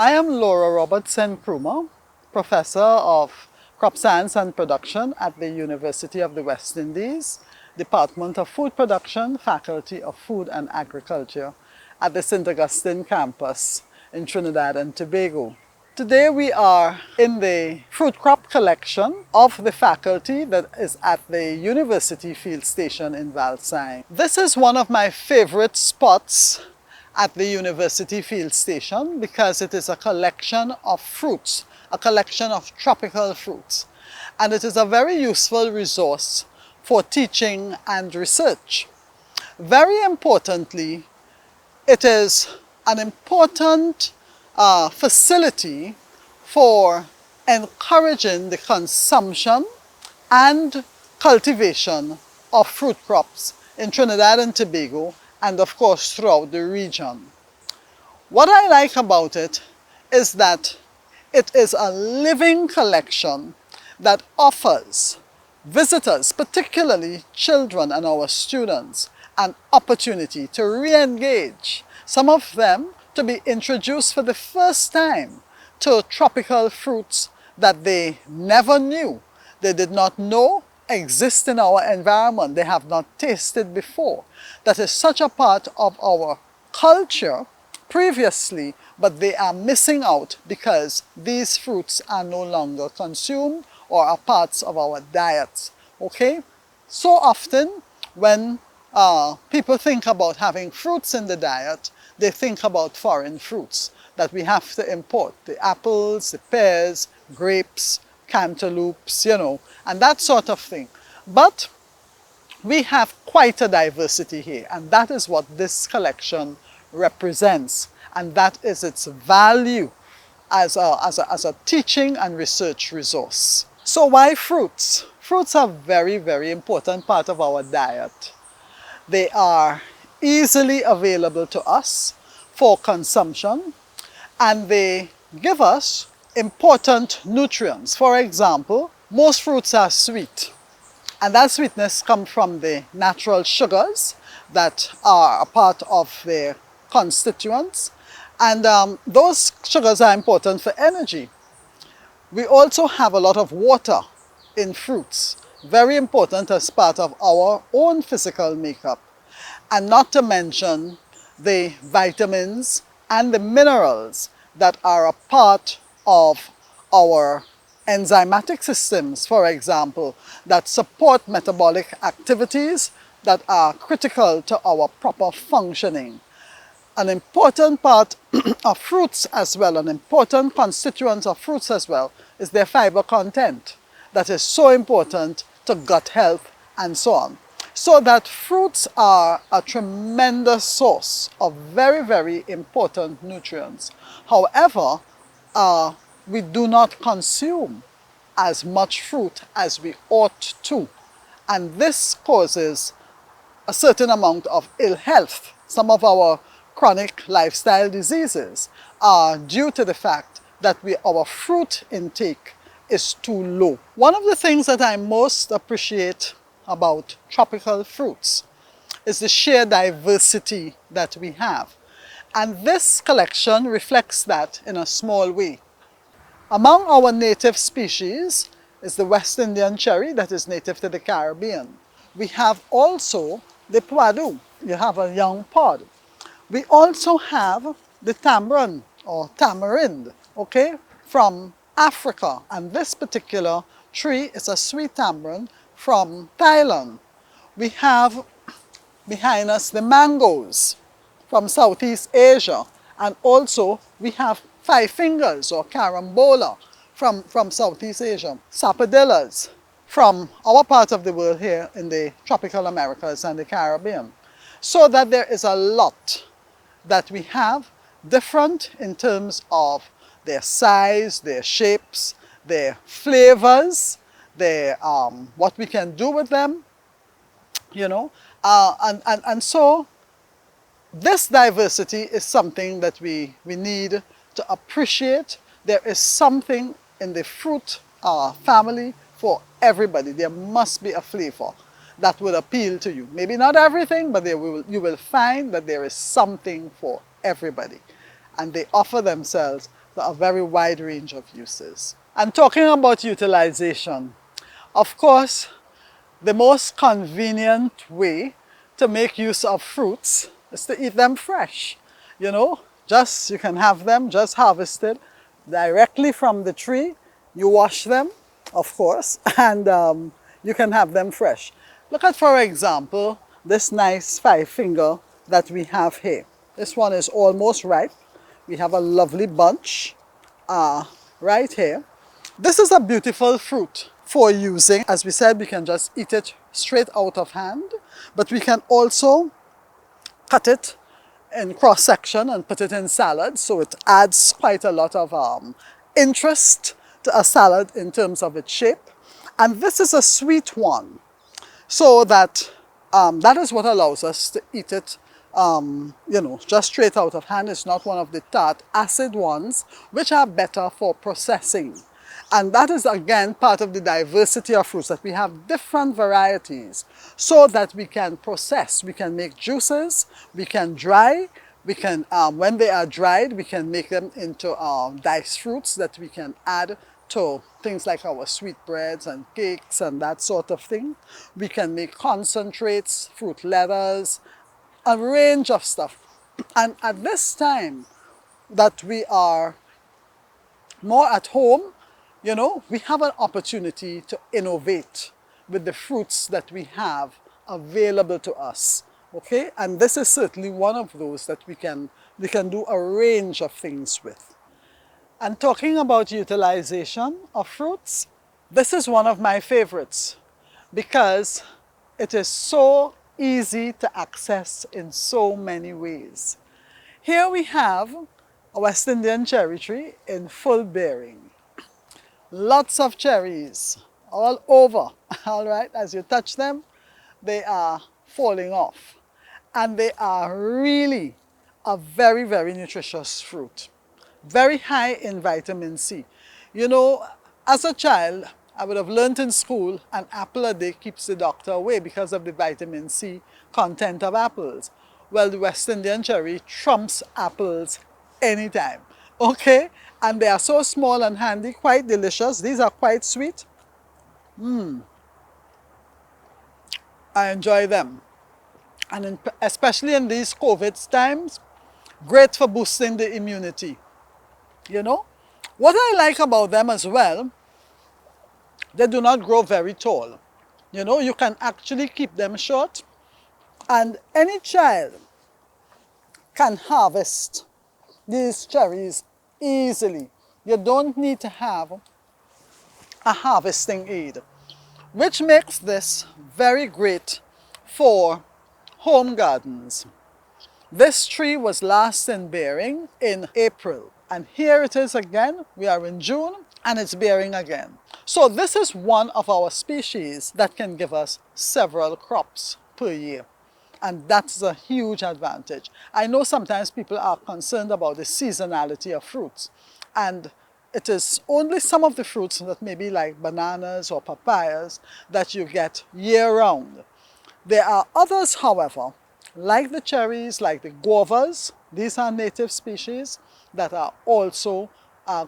I am Laura Roberts-Nkrumah, Professor of Crop Science and Production at the University of the West Indies, Department of Food Production, Faculty of Food and Agriculture at the St. Augustine campus in Trinidad and Tobago. Today we are in the fruit crop collection of the faculty that is at the University Field Station in Valsine. This is one of my favorite spots at the University Field Station because it is a collection of fruits, a collection of tropical fruits. And it is a very useful resource for teaching and research. Very importantly, it is an important facility for encouraging the consumption and cultivation of fruit crops in Trinidad and Tobago and of course throughout the region. What I like about it is that it is a living collection that offers visitors, particularly children and our students, an opportunity to re-engage, some of them to be introduced for the first time to tropical fruits that they never knew, they did not know exist in our environment, they have not tasted before. That is such a part of our culture previously, but they are missing out because these fruits are no longer consumed or are parts of our diets. Okay? So often when people think about having fruits in the diet, they think about foreign fruits that we have to import. The apples, the pears, grapes, cantaloupes, and that sort of thing. But we have quite a diversity here, and that is what this collection represents, and that is its value as a teaching and research resource. So why fruits? Fruits are a very, very important part of our diet. They are easily available to us for consumption, and they give us important nutrients. For example, most fruits are sweet, and that sweetness comes from the natural sugars that are a part of their constituents, and those sugars are important for energy. We also have a lot of water in fruits, very important as part of our own physical makeup, and not to mention the vitamins and the minerals that are a part of our enzymatic systems, for example, that support metabolic activities that are critical to our proper functioning. An important part of fruits as well, an important constituent of fruits as well, is their fiber content that is so important to gut health and so on. So that fruits are a tremendous source of very, very important nutrients. However, we do not consume as much fruit as we ought to. And this causes a certain amount of ill health. Some of our chronic lifestyle diseases are due to the fact that our fruit intake is too low. One of the things that I most appreciate about tropical fruits is the sheer diversity that we have. And this collection reflects that in a small way. Among our native species is the West Indian cherry that is native to the Caribbean. We have also the puadu, you have a young pod. We also have the tamarind or tamarind, okay, from Africa. And this particular tree is a sweet tamarind from Thailand. We have behind us the mangoes from Southeast Asia, and also we have five fingers or carambola from Southeast Asia, sapodillas from our part of the world here in the tropical Americas and the Caribbean. So that there is a lot that we have different in terms of their size, their shapes, their flavors, their what we can do with them, and so this diversity is something that we need to appreciate. There is something in the fruit family for everybody. There must be a flavor that will appeal to you. Maybe not everything, but you will find that there is something for everybody. And they offer themselves a very wide range of uses. And talking about utilization, of course, the most convenient way to make use of fruits is to eat them fresh. You know, you can have them just harvested directly from the tree. You wash them, of course, and you can have them fresh. Look at, for example, this nice 5-finger that we have here. This one is almost ripe. We have a lovely bunch right here. This is a beautiful fruit for using. As we said, we can just eat it straight out of hand, but we can also cut it in cross section and put it in salad, so it adds quite a lot of interest to a salad in terms of its shape. And this is a sweet one, so that that is what allows us to eat it just straight out of hand. It's not one of the tart acid ones, which are better for processing. And that is again part of the diversity of fruits, that we have different varieties so that we can process. We can make juices, we can dry, we can, when they are dried, we can make them into diced fruits that we can add to things like our sweetbreads and cakes and that sort of thing. We can make concentrates, fruit leathers, a range of stuff. And at this time that we are more at home, you know, we have an opportunity to innovate with the fruits that we have available to us, okay? And this is certainly one of those that we can do a range of things with. And talking about utilization of fruits, this is one of my favorites because it is so easy to access in so many ways. Here we have a West Indian cherry tree in full bearing. Lots of cherries all over, all right? As you touch them, they are falling off. And they are really a very, very nutritious fruit. Very high in vitamin C. You know, as a child, I would have learned in school an apple a day keeps the doctor away because of the vitamin C content of apples. Well, the West Indian cherry trumps apples anytime, okay? And they are so small and handy, quite delicious. These are quite sweet. I enjoy them. And especially in these COVID times, great for boosting the immunity. You know, what I like about them as well, they do not grow very tall. You know, you can actually keep them short, and any child can harvest these cherries easily. You don't need to have a harvesting aid, which makes this very great for home gardens. This tree was last in bearing in April, and here it is again. We are in June and it's bearing again. So this is one of our species that can give us several crops per year. And that's a huge advantage. I know sometimes people are concerned about the seasonality of fruits, and it is only some of the fruits that may be like bananas or papayas that you get year-round. There are others, however, like the cherries, like the guavas. These are native species that are also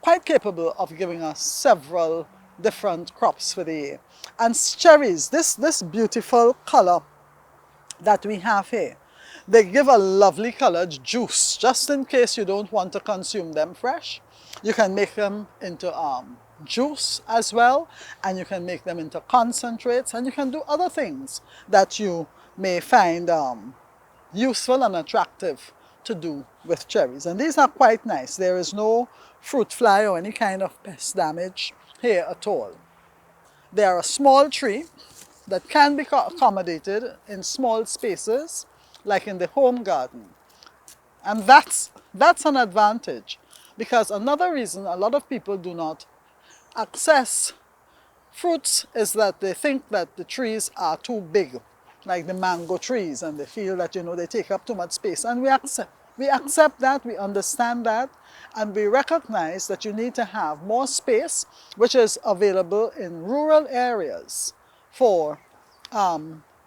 quite capable of giving us several different crops for the year. And cherries, this beautiful color that we have here, they give a lovely colored juice. Just in case you don't want to consume them fresh, you can make them into juice as well, and you can make them into concentrates, and you can do other things that you may find useful and attractive to do with cherries. And these are quite nice. There is no fruit fly or any kind of pest damage here at all. They are a small tree that can be accommodated in small spaces, like in the home garden. And that's an advantage, because another reason a lot of people do not access fruits is that they think that the trees are too big, like the mango trees, and they feel that, you know, they take up too much space. And we accept that, we understand that, and we recognize that you need to have more space, which is available in rural areas, for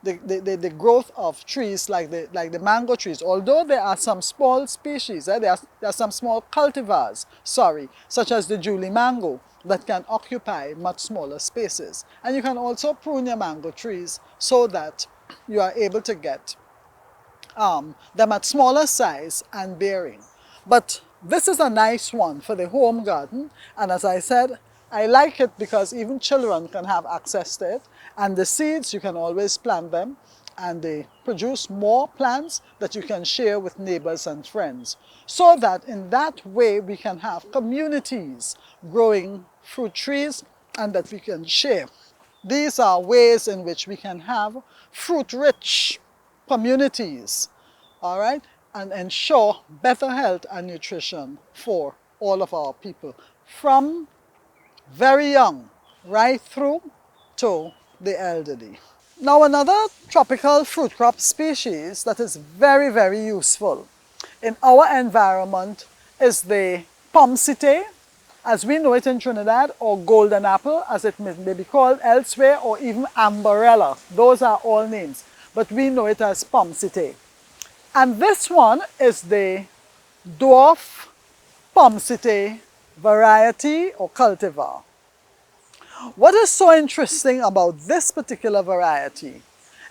the growth of trees like the mango trees, although there are some small species, there are some small cultivars, such as the Julie mango, that can occupy much smaller spaces. And you can also prune your mango trees so that you are able to get them at smaller size and bearing. But this is a nice one for the home garden, and as I said, I like it because even children can have access to it, and the seeds, you can always plant them, and they produce more plants that you can share with neighbors and friends. So that in that way we can have communities growing fruit trees and that we can share. These are ways in which we can have fruit-rich communities, all right, and ensure better health and nutrition for all of our people, from very young right through to the elderly. Now, another tropical fruit crop species that is very, very useful in our environment is the Pommecythere, as we know it in Trinidad, or golden apple, as it may be called elsewhere, or even amberella. Those are all names, but we know it as Pommecythere. And this one is the Dwarf Pommecythere variety or cultivar. What is so interesting about this particular variety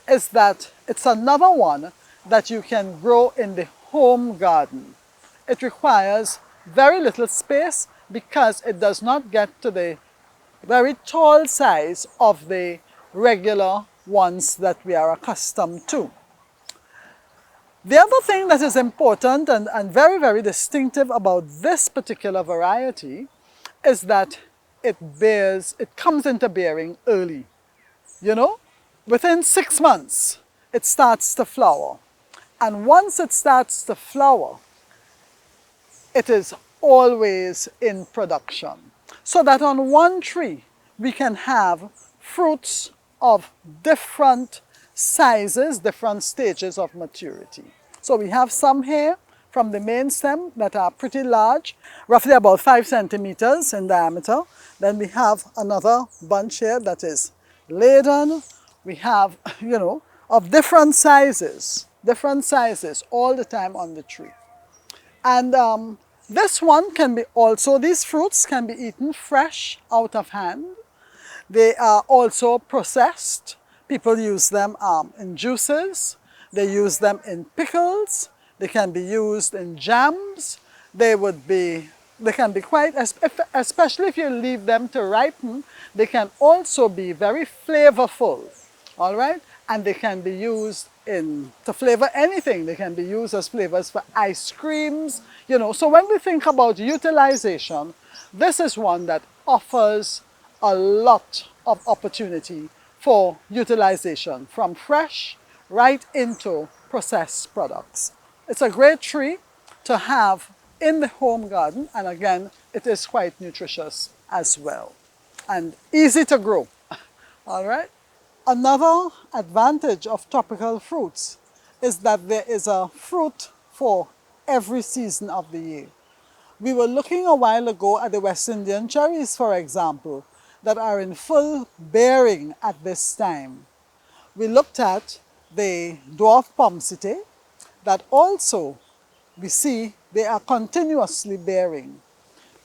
is that it's another one that you can grow in the home garden. It requires very little space because it does not get to the very tall size of the regular ones that we are accustomed to. The other thing that is important and very, very distinctive about this particular variety is that it comes into bearing early. You know, within 6 months, it starts to flower. And once it starts to flower, it is always in production. So that on one tree, we can have fruits of different sizes, different stages of maturity. So we have some here from the main stem that are pretty large, roughly about 5 centimeters in diameter. Then we have another bunch here that is laden. We have, you know, of different sizes all the time on the tree. And this one can be also, these fruits can be eaten fresh out of hand. They are also processed. People use them in juices. They use them in pickles. They can be used in jams. They can be quite, especially if you leave them to ripen, they can also be very flavorful, all right? And they can be used to flavor anything. They can be used as flavors for ice creams, you know. So when we think about utilization, this is one that offers a lot of opportunity for utilization, from fresh right into processed products. It's a great tree to have in the home garden, and again, it is quite nutritious as well and easy to grow. All right. Another advantage of tropical fruits is that there is a fruit for every season of the year. We were looking a while ago at the West Indian cherries, for example, that are in full bearing at this time. We looked at the dwarf Pommecythere that also we see they are continuously bearing.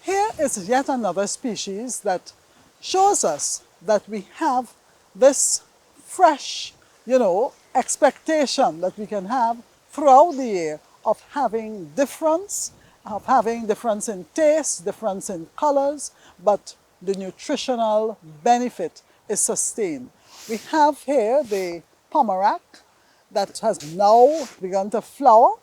Here is yet another species that shows us that we have this fresh, you know, expectation that we can have throughout the year of having difference in taste, difference in colors, but the nutritional benefit is sustained. We have here the Pommerac that has now begun to flower,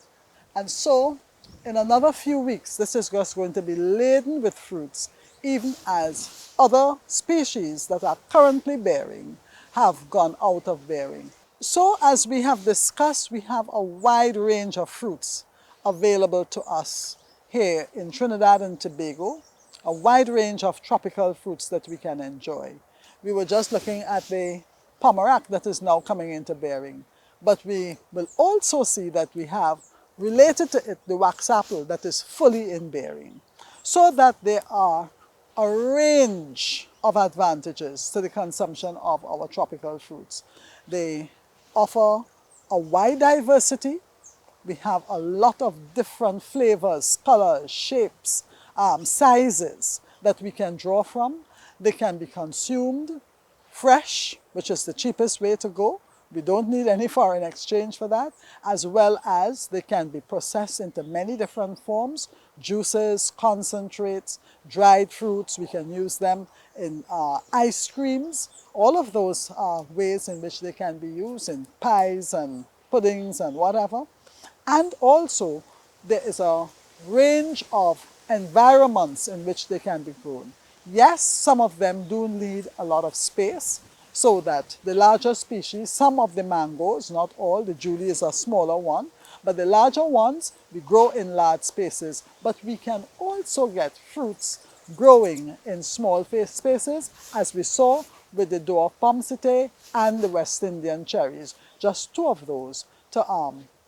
and so in another few weeks this is just going to be laden with fruits, even as other species that are currently bearing have gone out of bearing. So as we have discussed, we have a wide range of fruits available to us here in Trinidad and Tobago, a wide range of tropical fruits that we can enjoy. We were just looking at the Pommerac that is now coming into bearing, but we will also see that we have related to it the wax apple that is fully in bearing, so that there are a range of advantages to the consumption of our tropical fruits. The offer a wide diversity. We have a lot of different flavors, colors, shapes, sizes that we can draw from. They can be consumed fresh, which is the cheapest way to go. We don't need any foreign exchange for that, as well as they can be processed into many different forms, juices, concentrates, dried fruits. We can use them in ice creams. All of those are ways in which they can be used in pies and puddings and whatever. And also, there is a range of environments in which they can be grown. Yes, some of them do need a lot of space, so that the larger species, some of the mangoes, not all, the Julie is a smaller one, but the larger ones, we grow in large spaces. But we can also get fruits growing in small spaces, as we saw with the Dwarf Pommecythere and the West Indian cherries. Just two of those to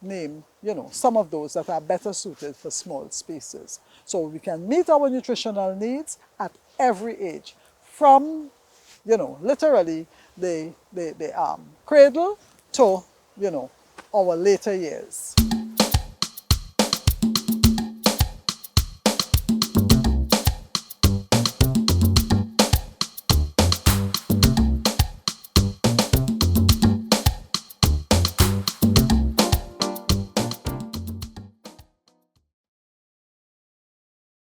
name, some of those that are better suited for small spaces. So we can meet our nutritional needs at every age, from, literally the cradle to, our later years.